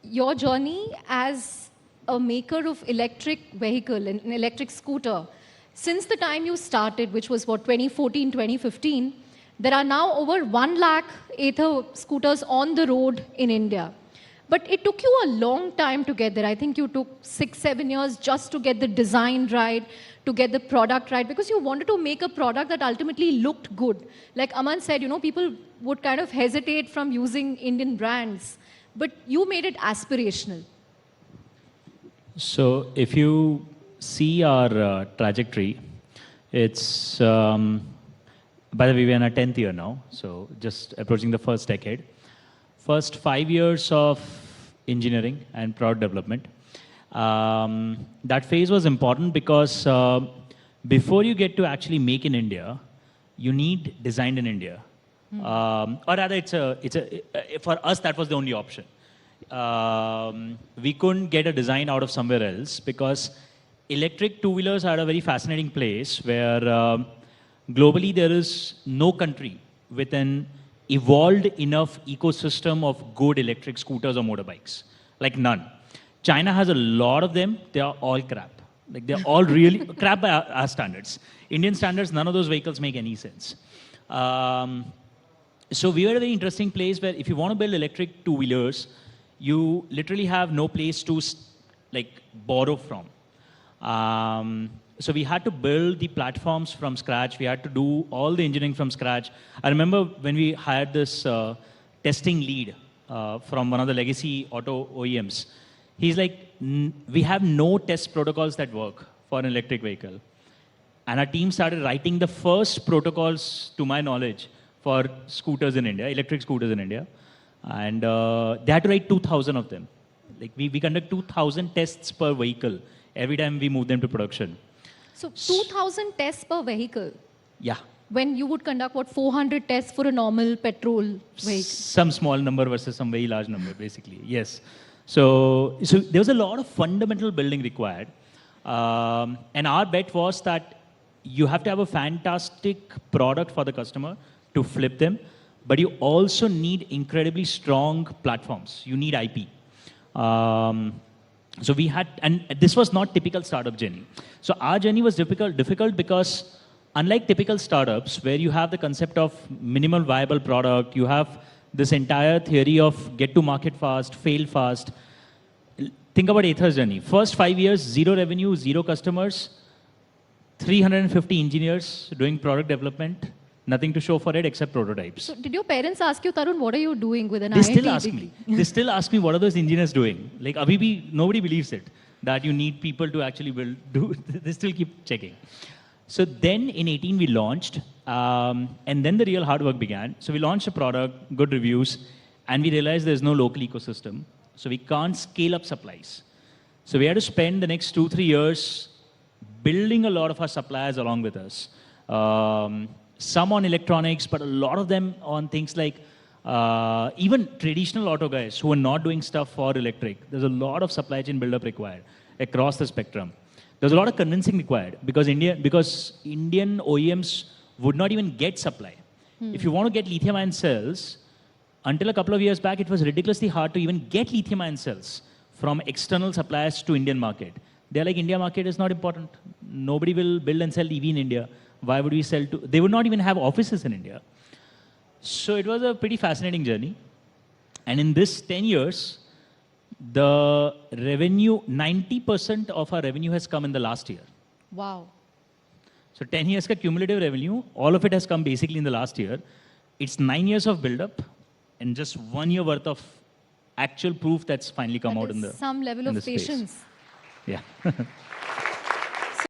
your journey as a maker of electric vehicle, an electric scooter, since the time you started, which was what, 2014, 2015, there are now over 1 lakh Ather scooters on the road in India. But it took you a long time to get there. I think you took 6, 7 years just to get the design right, to get the product right, because you wanted to make a product that ultimately looked good. Like Aman said, people would kind of hesitate from using Indian brands, but you made it aspirational. So if you see our trajectory, it's, by the way, we're in our 10th year now, so just approaching the first decade. First 5 years of engineering and product development. That phase was important because before you get to actually make in India, you need designed in India. Or rather, for us, that was the only option. We couldn't get a design out of somewhere else because electric two-wheelers are a very fascinating place where globally there is no country with an evolved enough ecosystem of good electric scooters or motorbikes. Like none. China has a lot of them. They are all crap. Like they're all really crap by our standards. Indian standards, none of those vehicles make any sense. So we were at a very interesting place where if you want to build electric two-wheelers, you literally have no place to borrow from. So we had to build the platforms from scratch. We had to do all the engineering from scratch. I remember when we hired this testing lead from one of the legacy auto OEMs. He's like, we have no test protocols that work for an electric vehicle. And our team started writing the first protocols, to my knowledge, for scooters in India, electric scooters in India. And they had to write 2,000 of them. Like we conduct 2,000 tests per vehicle every time we move them to production. So 2,000 tests per vehicle? Yeah. When you would conduct, what, 400 tests for a normal petrol vehicle? Some small number versus some very large number, basically. Yes. So there was a lot of fundamental building required. And our bet was that you have to have a fantastic product for the customer to flip them, but you also need incredibly strong platforms. You need IP. So we had, and this was not typical startup journey. So our journey was difficult because unlike typical startups where you have the concept of minimal viable product, you have this entire theory of get to market fast, fail fast. Think about Ather's journey. First 5 years, 0 revenue, 0 customers, 350 engineers doing product development, nothing to show for it except prototypes. So did your parents ask you, Tarun, what are you doing with an They IIT still ask degree? me. They still ask me, what are those engineers doing? Like, abhi nobody believes it, that you need people to actually do. They still keep checking. So then in 18, we launched, and then the real hard work began. So we launched a product, good reviews, and we realized there's no local ecosystem. So we can't scale up supplies. So we had to spend the next 2-3 years building a lot of our suppliers along with us. Some on electronics, but a lot of them on things like even traditional auto guys who are not doing stuff for electric. There's a lot of supply chain buildup required across the spectrum. There's a lot of convincing required because Indian OEMs would not even get supply. If you want to get lithium-ion cells, until a couple of years back, it was ridiculously hard to even get lithium-ion cells from external suppliers to Indian market. They're like, India market is not important. Nobody will build and sell EV in India. Why would we sell to? They would not even have offices in India. So it was a pretty fascinating journey. And in this 10 years, the revenue, 90% of our revenue has come in the last year. Wow. So 10 years ka cumulative revenue, all of it has come basically in the last year. It's 9 years of build-up and just 1 year worth of actual proof that's finally come out in the some level of patience. Yeah.